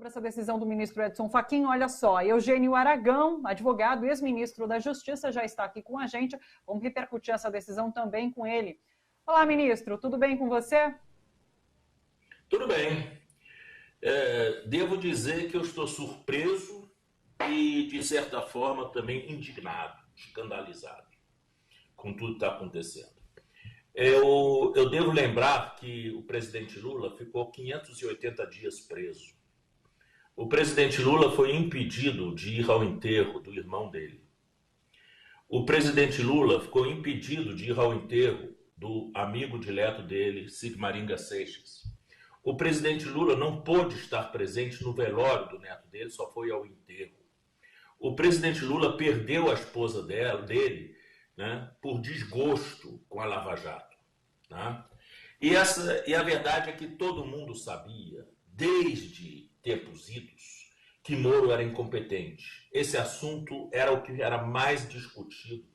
sobre essa decisão do ministro Edson Fachin. Olha só, Eugênio Aragão, advogado, ex-ministro da Justiça, já está aqui com a gente. Vamos repercutir essa decisão também com ele. Olá, ministro, tudo bem com você? Tudo bem. Devo dizer que eu estou surpreso e, de certa forma, também indignado, escandalizado com tudo que está acontecendo. Eu devo lembrar que o presidente Lula ficou 580 dias preso. O presidente Lula foi impedido de ir ao enterro do irmão dele. O presidente Lula ficou impedido de ir ao enterro do amigo dileto dele, Sigmaringa Seixas. O presidente Lula não pôde estar presente no velório do neto dele, só foi ao enterro. O presidente Lula perdeu a esposa dele, né, por desgosto com a Lava Jato. Né? E a verdade é que todo mundo sabia, desde tempos idos, que Moro era incompetente. Esse assunto era o que era mais discutido.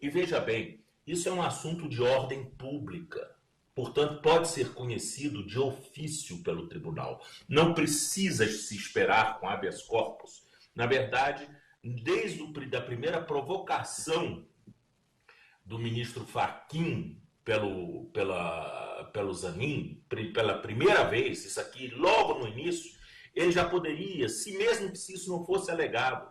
E veja bem, isso é um assunto de ordem pública. Portanto, pode ser conhecido de ofício pelo tribunal. Não precisa se esperar com habeas corpus. Na verdade, desde a primeira provocação do ministro Fachin pelo Zanin, pela primeira vez, isso aqui logo no início, ele já poderia, se mesmo que isso não fosse alegado,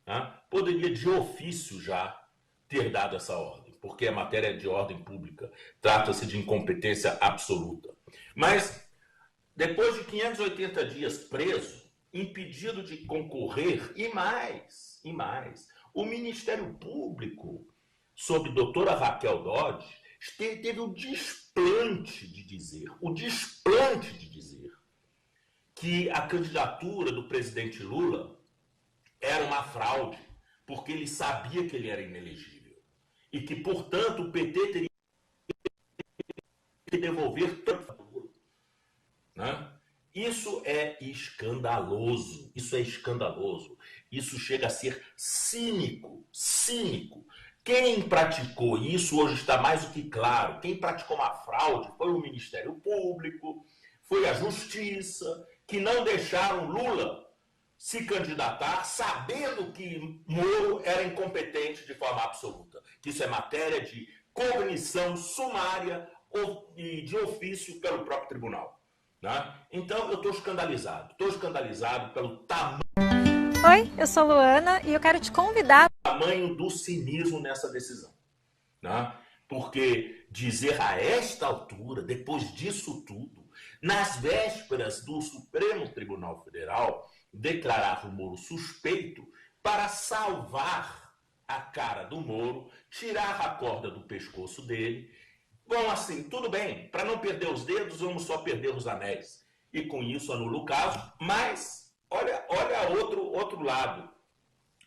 tá, poderia de ofício já ter dado essa ordem, porque a matéria é de ordem pública, trata-se de incompetência absoluta. Mas, depois de 580 dias preso, impedido de concorrer, e mais, o Ministério Público, sob doutora Raquel Dodge, teve o desplante de dizer que a candidatura do presidente Lula era uma fraude, porque ele sabia que ele era inelegível e que, portanto, o PT teria que devolver tanto ao Lula. Né? Isso é escandaloso, isso chega a ser cínico. Quem praticou isso hoje está mais do que claro. Quem praticou uma fraude foi o Ministério Público, foi a Justiça, que não deixaram Lula se candidatar, sabendo que Moro era incompetente de forma absoluta. Que isso é matéria de cognição sumária e de ofício pelo próprio tribunal. Né? Então, eu estou escandalizado pelo tamanho... Oi, eu sou Luana e eu quero te convidar... tamanho do cinismo nessa decisão. Né? Porque dizer a esta altura, depois disso tudo, nas vésperas do Supremo Tribunal Federal declarar o Moro suspeito para salvar a cara do Moro, tirar a corda do pescoço dele. Bom, assim, tudo bem, para não perder os dedos, vamos só perder os anéis. E com isso anula o caso, mas olha outro lado.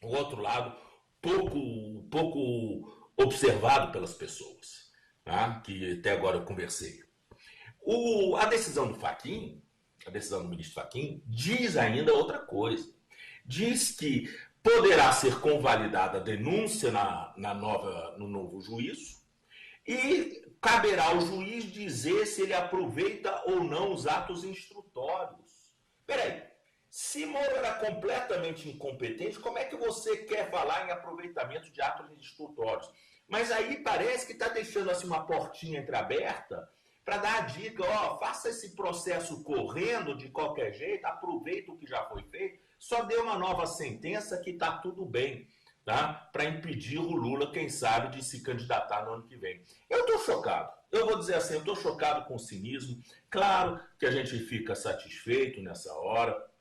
O outro lado pouco observado pelas pessoas, tá? Que até agora eu conversei. A decisão do Fachin, a decisão do ministro Fachin, diz ainda outra coisa. Diz que poderá ser convalidada a denúncia no novo juízo e caberá ao juiz dizer se ele aproveita ou não os atos instrutórios. Peraí. Se Moro era completamente incompetente, como é que você quer falar em aproveitamento de atos instrutórios? Mas aí parece que está deixando assim, uma portinha entreaberta para dar a dica, faça esse processo correndo de qualquer jeito, aproveita o que já foi feito, só dê uma nova sentença que está tudo bem, tá? Para impedir o Lula, quem sabe, de se candidatar no ano que vem. Eu estou chocado, eu vou dizer assim, eu estou chocado com o cinismo. Claro que a gente fica satisfeito nessa hora,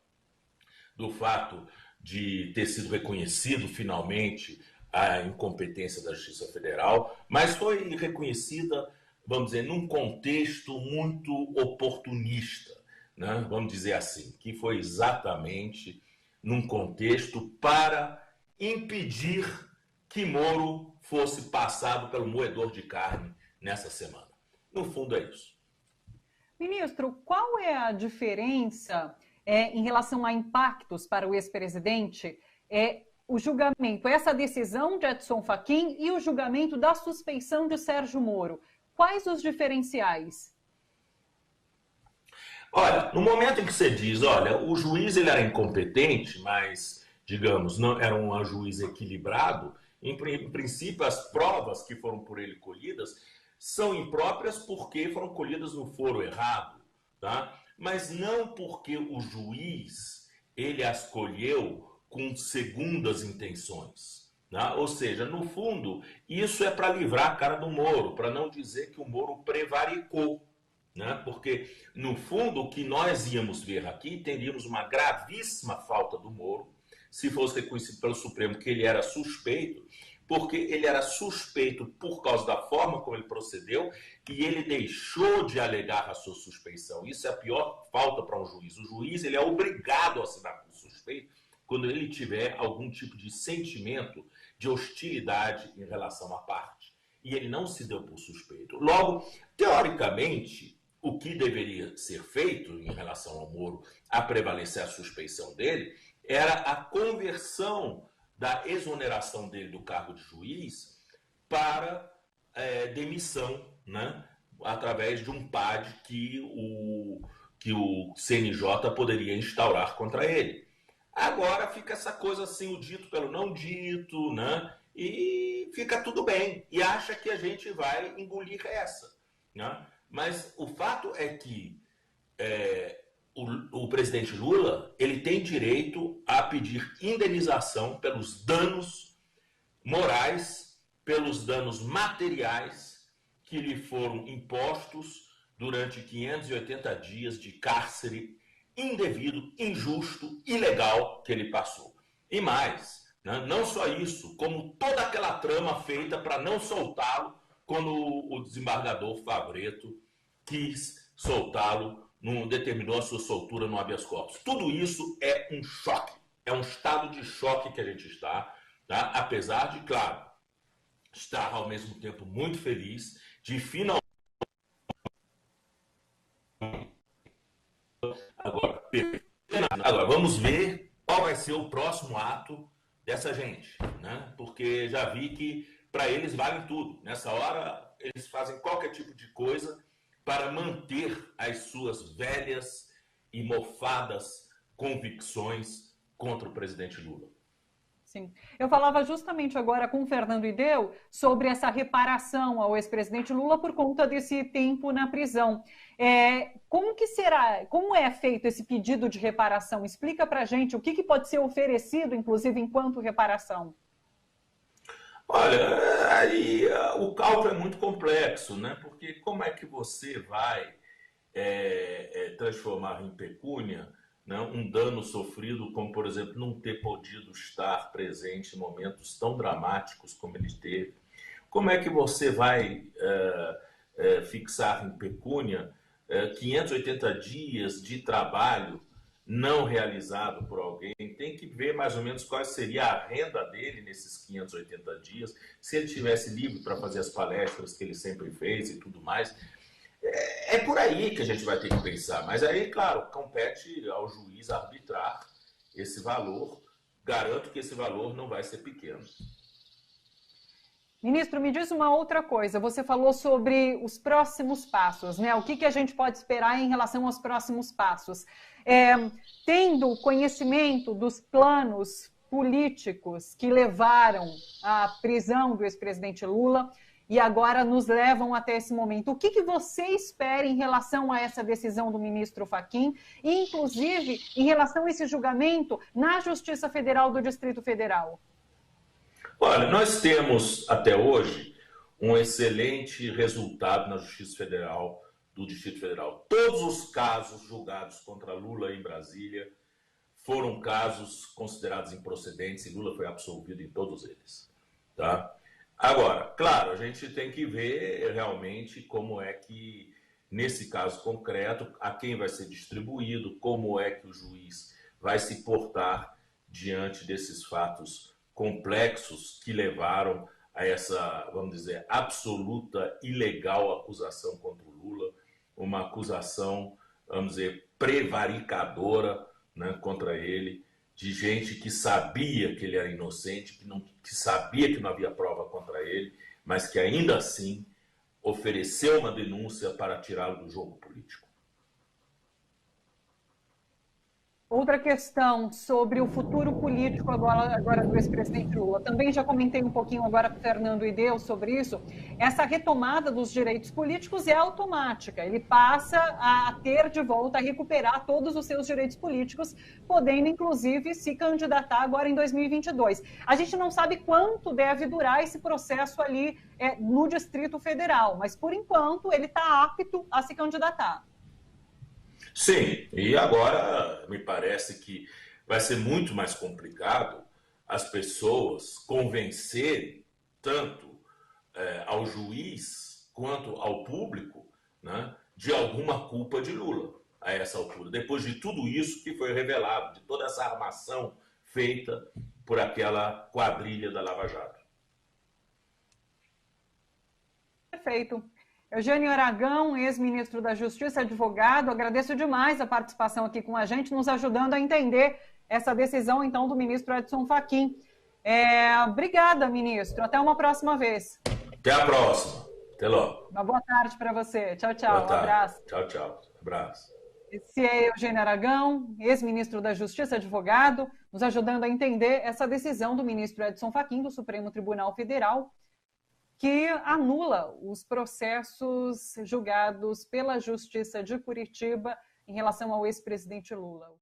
do fato de ter sido reconhecido finalmente a incompetência da Justiça Federal, mas foi reconhecida, vamos dizer, num contexto muito oportunista, né? Vamos dizer assim, que foi exatamente num contexto para impedir que Moro fosse passado pelo moedor de carne nessa semana. No fundo é isso. Ministro, qual é a diferença em relação a impactos para o ex-presidente, o julgamento, essa decisão de Edson Fachin e o julgamento da suspeição de Sérgio Moro? Quais os diferenciais? Olha, no momento em que você diz, olha, o juiz ele era incompetente, mas, digamos, não era um juiz equilibrado, em princípio as provas que foram por ele colhidas são impróprias porque foram colhidas no foro errado, tá? Mas não porque o juiz ele as colheu com segundas intenções. Né? Ou seja, no fundo, isso é para livrar a cara do Moro, para não dizer que o Moro prevaricou. Né? Porque, no fundo, o que nós íamos ver aqui, teríamos uma gravíssima falta do Moro, se fosse reconhecido pelo Supremo que ele era suspeito, porque ele era suspeito por causa da forma como ele procedeu e ele deixou de alegar a sua suspeição. Isso é a pior falta para um juiz. O juiz ele é obrigado a assinar como suspeito quando ele tiver algum tipo de sentimento de hostilidade em relação à parte. E ele não se deu por suspeito. Logo, teoricamente, o que deveria ser feito em relação ao Moro a prevalecer a suspeição dele era a conversão da exoneração dele do cargo de juiz para demissão, né? Através de um PAD que o CNJ poderia instaurar contra ele. Agora fica essa coisa assim, o dito pelo não dito, né? E fica tudo bem. E acha que a gente vai engolir essa. Né? Mas o fato é que o presidente Lula ele tem direito a pedir indenização pelos danos morais, pelos danos materiais que lhe foram impostos durante 580 dias de cárcere indevido, injusto, ilegal que ele passou. E mais, né? Não só isso, como toda aquela trama feita para não soltá-lo quando o desembargador Favreto quis soltá-lo, determinou a sua soltura no habeas corpus. Tudo isso é um choque, é um estado de choque que a gente está, tá? Apesar de, claro, estar ao mesmo tempo muito feliz de finalmente Agora, vamos ver qual vai ser o próximo ato dessa gente, né? Porque já vi que para eles vale tudo. Nessa hora, eles fazem qualquer tipo de coisa para manter as suas velhas e mofadas convicções contra o presidente Lula. Sim. Eu falava justamente agora com o Fernando Ideu sobre essa reparação ao ex-presidente Lula por conta desse tempo na prisão. Como que será, como é feito esse pedido de reparação? Explica pra gente o que pode ser oferecido, inclusive, enquanto reparação. Olha, aí o cálculo é muito complexo, né? Porque como é que você vai transformar em pecúnia, né, um dano sofrido, como, por exemplo, não ter podido estar presente em momentos tão dramáticos como ele teve? Como é que você vai fixar em pecúnia 580 dias de trabalho não realizado por alguém? Tem que ver mais ou menos qual seria a renda dele nesses 580 dias, se ele tivesse livre para fazer as palestras que ele sempre fez e tudo mais. É por aí que a gente vai ter que pensar. Mas aí, claro, compete ao juiz arbitrar esse valor. Garanto que esse valor não vai ser pequeno. Ministro, me diz uma outra coisa. Você falou sobre os próximos passos, né? O que a gente pode esperar em relação aos próximos passos? Tendo conhecimento dos planos políticos que levaram à prisão do ex-presidente Lula e agora nos levam até esse momento, o que você espera em relação a essa decisão do ministro Fachin e, inclusive, em relação a esse julgamento na Justiça Federal do Distrito Federal? Olha, nós temos até hoje um excelente resultado na Justiça Federal do Distrito Federal. Todos os casos julgados contra Lula em Brasília foram casos considerados improcedentes e Lula foi absolvido em todos eles. Tá? Agora, claro, a gente tem que ver realmente como é que, nesse caso concreto, a quem vai ser distribuído, como é que o juiz vai se portar diante desses fatos complexos que levaram a essa, vamos dizer, absoluta ilegal acusação contra o Lula, uma acusação, vamos dizer, prevaricadora, né, contra ele, de gente que sabia que ele era inocente, que sabia que não havia prova contra ele, mas que ainda assim ofereceu uma denúncia para tirá-lo do jogo político. Outra questão sobre o futuro político agora do ex-presidente Lula. Também já comentei um pouquinho agora com o Fernando Ideu sobre isso. Essa retomada dos direitos políticos é automática. Ele passa a ter de volta, a recuperar todos os seus direitos políticos, podendo, inclusive, se candidatar agora em 2022. A gente não sabe quanto deve durar esse processo ali no Distrito Federal, mas, por enquanto, ele está apto a se candidatar. Sim, e agora me parece que vai ser muito mais complicado as pessoas convencerem tanto ao juiz quanto ao público, né, de alguma culpa de Lula a essa altura, depois de tudo isso que foi revelado, de toda essa armação feita por aquela quadrilha da Lava Jato. Perfeito. Eugênio Aragão, ex-ministro da Justiça, advogado, agradeço demais a participação aqui com a gente, nos ajudando a entender essa decisão, então, do ministro Edson Fachin. Obrigada, ministro. Até uma próxima vez. Até a próxima. Até logo. Uma boa tarde para você. Tchau, tchau. Um abraço. Tchau, tchau. Abraço. Esse é Eugênio Aragão, ex-ministro da Justiça, advogado, nos ajudando a entender essa decisão do ministro Edson Fachin, do Supremo Tribunal Federal, que anula os processos julgados pela Justiça de Curitiba em relação ao ex-presidente Lula.